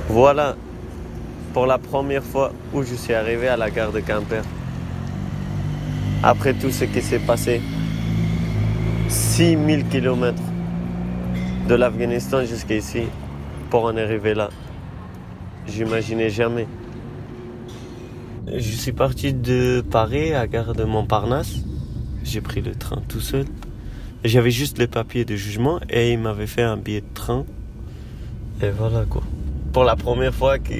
Voilà, pour la première fois où je suis arrivé à la gare de Quimper. Après tout ce qui s'est passé, 6000 kilomètres de l'Afghanistan jusqu'ici pour en arriver là. J'imaginais jamais. Je suis parti de Paris à gare de Montparnasse. J'ai pris le train tout seul. J'avais juste les papiers de jugement et il m'avait fait un billet de train. Et voilà quoi. Pour la première fois que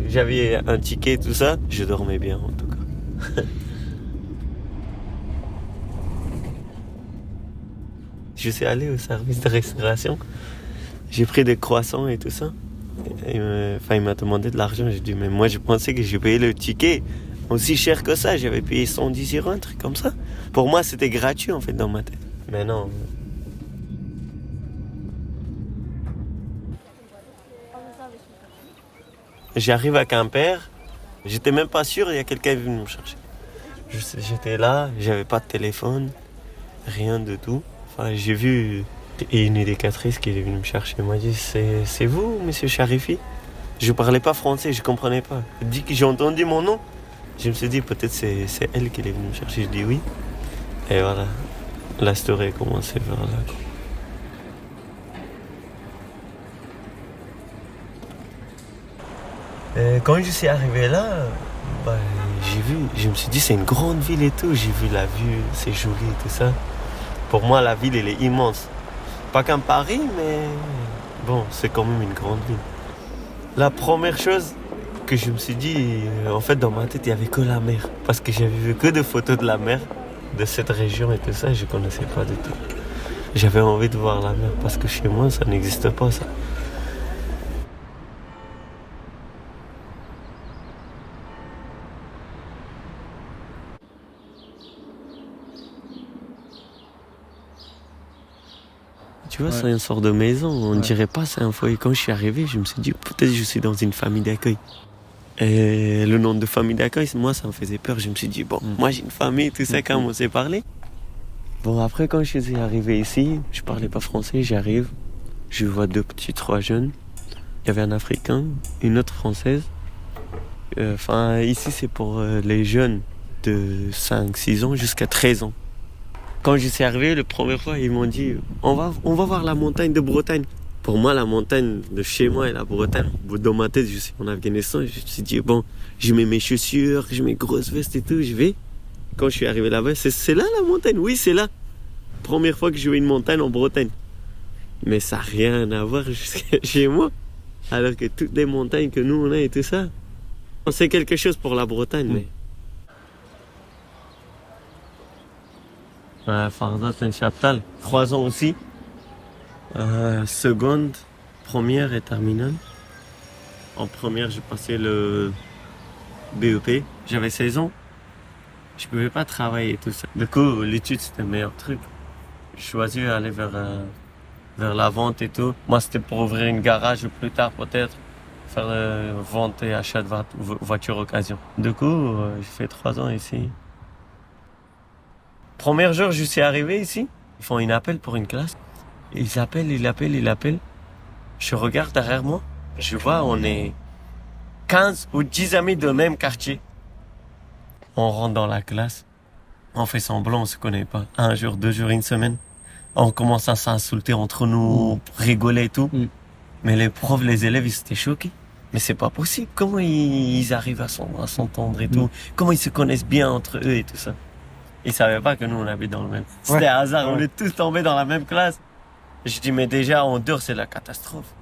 j'avais un ticket, tout ça, je dormais bien en tout cas. Je suis allé au service de restauration. J'ai pris des croissants et tout ça. Il m'a demandé de l'argent. J'ai dit, mais moi je pensais que j'ai payé le ticket aussi cher que ça. J'avais payé 110 €, un truc comme ça. Pour moi, c'était gratuit en fait dans ma tête. Mais non. J'arrive à Quimper. J'étais même pas sûr, il y a quelqu'un qui est venu me chercher. J'étais là, j'avais pas de téléphone, rien de tout. Enfin, j'ai vu une éducatrice qui est venue me chercher. Elle m'a dit, c'est vous, monsieur Charifi? Je parlais pas français, je comprenais pas. Elle dit que j'ai entendu mon nom. Je me suis dit, peut-être c'est elle qui est venue me chercher. Je dis oui. Et voilà, la story a commencé vers là. Quand je suis arrivé là, je me suis dit, c'est une grande ville et tout. J'ai vu la vue, c'est joli et tout ça. Pour moi, la ville, elle est immense. Pas comme Paris, mais bon, c'est quand même une grande ville. La première chose que je me suis dit, en fait, dans ma tête, il n'y avait que la mer. Parce que j'avais vu que des photos de la mer, de cette région et tout ça, et je ne connaissais pas du tout. J'avais envie de voir la mer, parce que chez moi, ça n'existe pas, ça. Tu vois, c'est une sorte de maison. On ne dirait pas c'est un foyer. Quand je suis arrivé, je me suis dit, peut-être je suis dans une famille d'accueil. Et le nom de famille d'accueil, moi, ça me faisait peur. Je me suis dit, bon, moi, j'ai une famille, tout ça, quand on s'est parlé. Bon, après, quand je suis arrivé ici, je parlais pas français, j'arrive. Je vois 3 jeunes. Il y avait un Africain, une autre Française. Ici, c'est pour les jeunes de 5-6 ans jusqu'à 13 ans. Quand je suis arrivé, la première fois, ils m'ont dit, on va voir la montagne de Bretagne. Pour moi, la montagne de chez moi et la Bretagne, dans ma tête, je suis en Afghanistan. Je me suis dit, bon, je mets mes chaussures, je mets grosses vestes et tout, je vais. Quand je suis arrivé là-bas, c'est là la montagne, oui, c'est là. Première fois que je vois une montagne en Bretagne. Mais ça n'a rien à voir jusqu'à chez moi. Alors que toutes les montagnes que nous, on a et tout ça, c'est quelque chose pour la Bretagne, mais... Farda, c'est un chaptal. 3 ans aussi. Seconde, première et terminale. En première, j'ai passé le BEP. J'avais 16 ans. Je pouvais pas travailler et tout ça. Du coup, l'étude, c'était le meilleur truc. J'ai choisi d'aller vers la vente et tout. Moi, c'était pour ouvrir une garage plus tard, peut-être. Faire vente et achat de voitures occasion. Du coup, j'ai fait 3 ans ici. Premier jour, je suis arrivé ici. Ils font un appel pour une classe. Ils appellent. Je regarde derrière moi. Je vois, on est 15 ou 10 amis de même quartier. On rentre dans la classe. On fait semblant, on se connaît pas. 1 jour, 2 jours, 1 semaine. On commence à s'insulter entre nous, rigoler et tout. Mais les profs, les élèves, ils étaient choqués. Mais c'est pas possible. Comment ils arrivent à s'entendre et tout? Comment ils se connaissent bien entre eux et tout ça? Ils savaient pas que nous, on habite dans le même. C'était hasard, on est tous tombés dans la même classe. Je dis, mais déjà, en dehors, c'est la catastrophe.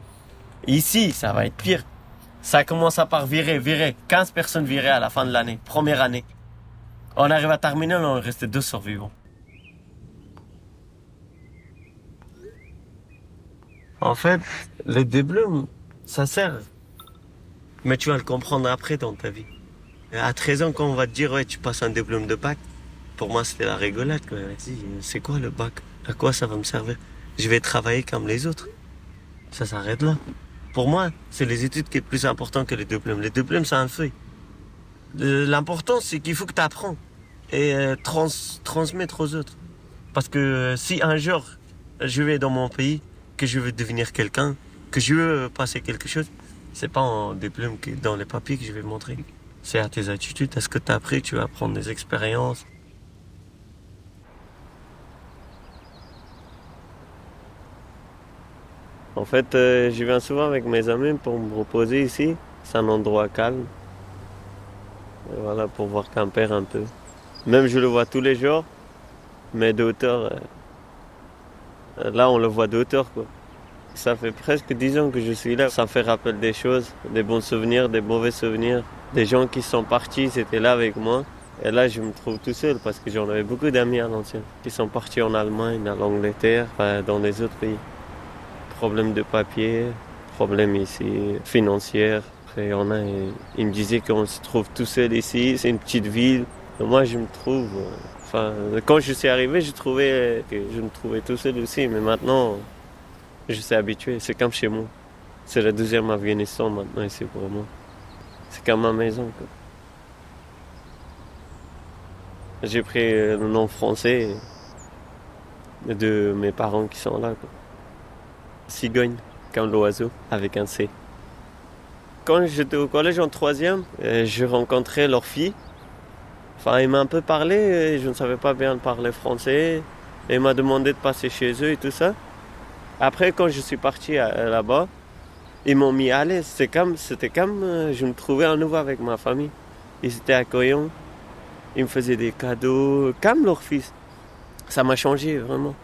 Ici, ça va être pire. Ça commence à par virer. 15 personnes virées à la fin de l'année, première année. On arrive à terminer, on restait 2 survivants. En fait, les diplômes, ça sert. Mais tu vas le comprendre après dans ta vie. À 13 ans, quand on va te dire, ouais, tu passes un diplôme de bac, pour moi, c'était la rigolade, quoi. C'est quoi le bac? À quoi ça va me servir? Je vais travailler comme les autres. Ça s'arrête là. Pour moi, c'est les études qui est plus important que les diplômes. Les diplômes, c'est un fait. L'important, c'est qu'il faut que tu apprends et transmettre aux autres. Parce que si un jour, je vais dans mon pays, que je veux devenir quelqu'un, que je veux passer quelque chose, c'est pas en diplôme, dans les papiers que je vais montrer. C'est à tes attitudes, à ce que tu as appris, tu vas prendre des expériences. En fait, je viens souvent avec mes amis pour me reposer ici. C'est un endroit calme. Et voilà, pour voir Quimper un peu. Même je le vois tous les jours, mais de hauteur. Là, on le voit de hauteur, quoi. Ça fait presque 10 ans que je suis là. Ça me fait rappel des choses, des bons souvenirs, des mauvais souvenirs. Des gens qui sont partis, c'était là avec moi. Et là, je me trouve tout seul parce que j'en avais beaucoup d'amis à l'ancien. Qui sont partis en Allemagne, en Angleterre, dans les autres pays. Problème de papier, problème ici financier. Après, ils me disaient qu'on se trouve tout seul ici, c'est une petite ville. Et moi, je me trouve... quand je suis arrivé, je trouvais que je me trouvais tout seul aussi. Mais maintenant, je suis habitué. C'est comme chez moi. C'est la deuxième Afghanistan maintenant ici pour moi. C'est comme ma maison, quoi. J'ai pris le nom français de mes parents qui sont là, quoi. Cigogne, comme l'oiseau, avec un C. Quand j'étais au collège en 3e, je rencontrais leur fille. Il m'a un peu parlé, et je ne savais pas bien parler français. Et il m'a demandé de passer chez eux et tout ça. Après, quand je suis parti là-bas, ils m'ont mis à l'aise. C'était comme je me trouvais à nouveau avec ma famille. Ils étaient accueillants. Ils me faisaient des cadeaux, comme leur fils. Ça m'a changé, vraiment.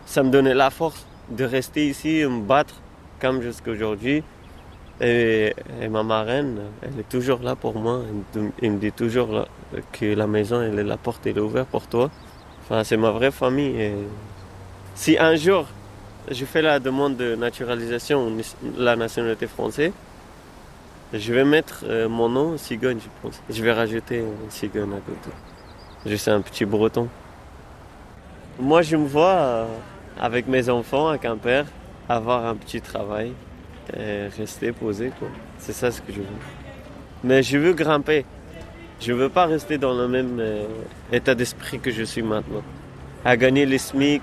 Ça me donnait la force de rester ici et me battre, comme jusqu'à aujourd'hui. Et ma marraine, elle est toujours là pour moi. Elle me dit toujours là, que la maison, la porte elle est ouverte pour toi. C'est ma vraie famille. Et si un jour, je fais la demande de naturalisation, la nationalité française, je vais mettre mon nom Cigogne, je pense. Je vais rajouter Cigogne à côté. Je suis un petit breton. Moi, je me vois avec mes enfants à Quimper, avoir un petit travail et rester posé, quoi. C'est ça ce que je veux. Mais je veux grimper. Je veux pas rester dans le même état d'esprit que je suis maintenant. À gagner les SMIC,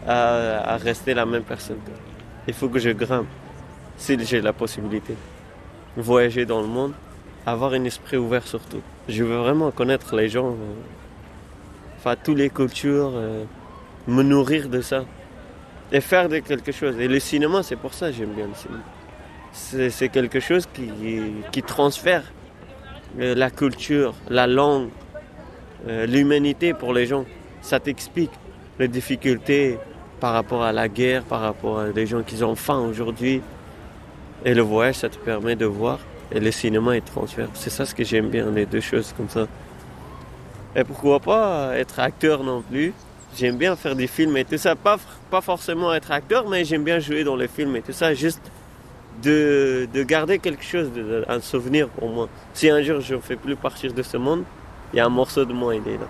à rester la même personne. Il faut que je grimpe, si j'ai la possibilité. Voyager dans le monde, avoir un esprit ouvert surtout. Je veux vraiment connaître les gens, toutes les cultures, me nourrir de ça et faire de quelque chose. Et le cinéma, c'est pour ça que j'aime bien le cinéma. C'est quelque chose qui transfère la culture, la langue, l'humanité pour les gens. Ça t'explique les difficultés par rapport à la guerre, par rapport à des gens qui ont faim aujourd'hui. Et le voyage, ça te permet de voir. Et le cinéma, il transfère. C'est ça ce que j'aime bien, les deux choses comme ça. Et pourquoi pas être acteur non plus. J'aime bien faire des films et tout ça. Pas forcément être acteur, mais j'aime bien jouer dans les films et tout ça. Juste de garder quelque chose, un souvenir pour moi. Si un jour je ne fais plus partir de ce monde, il y a un morceau de moi, il est là.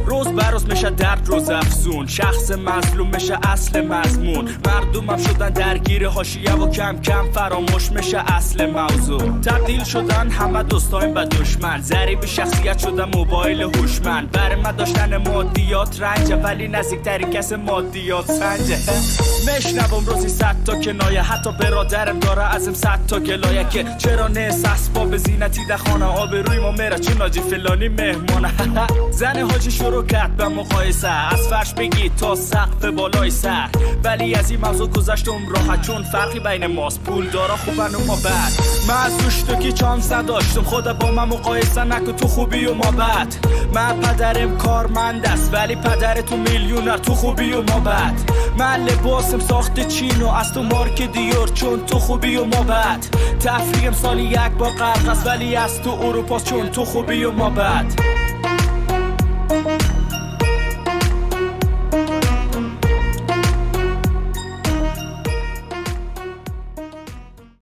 روز بروز میشه درد روز افزون شخص مظلوم میشه اصل مضمون مردمم شدن درگیر حاشیه و کم کم فراموش میشه اصل موضوع تبدیل شدن همه دوستایم به دشمن ضریب شخصیت شدن موبایل هوشمند برای من داشتن مادیات رنجه ولی نزدیکترین کس مادیات سنجه میشنوم روزی 100 تا کنایه حتی برادرم داره ازم 100 تا گلایه که چرا نیست اسباب زینتی در خانه آبروی ما میره چون ناجی فلانی مهمانه زن حاجی شروع کرد به مقایسه از فرش بگی تا سقف بالای سر ولی از این موضوع گذشتم راحت چون فرقی بین ماست پول دارا خوبن و ما بد من از روش تو کی چانس نداشتم خدا با من مقایسه نکن تو خوبی و ما بد من پدرم کارمند است ولی پدر تو میلیونر تو خوبی و ما بد من لباسم ساخت چین و از تو مارک دیور چون تو خوبی و ما بد تفریحم سالی یک بار غرق است ولی از تو اروپاست چون تو خوبی و ما بد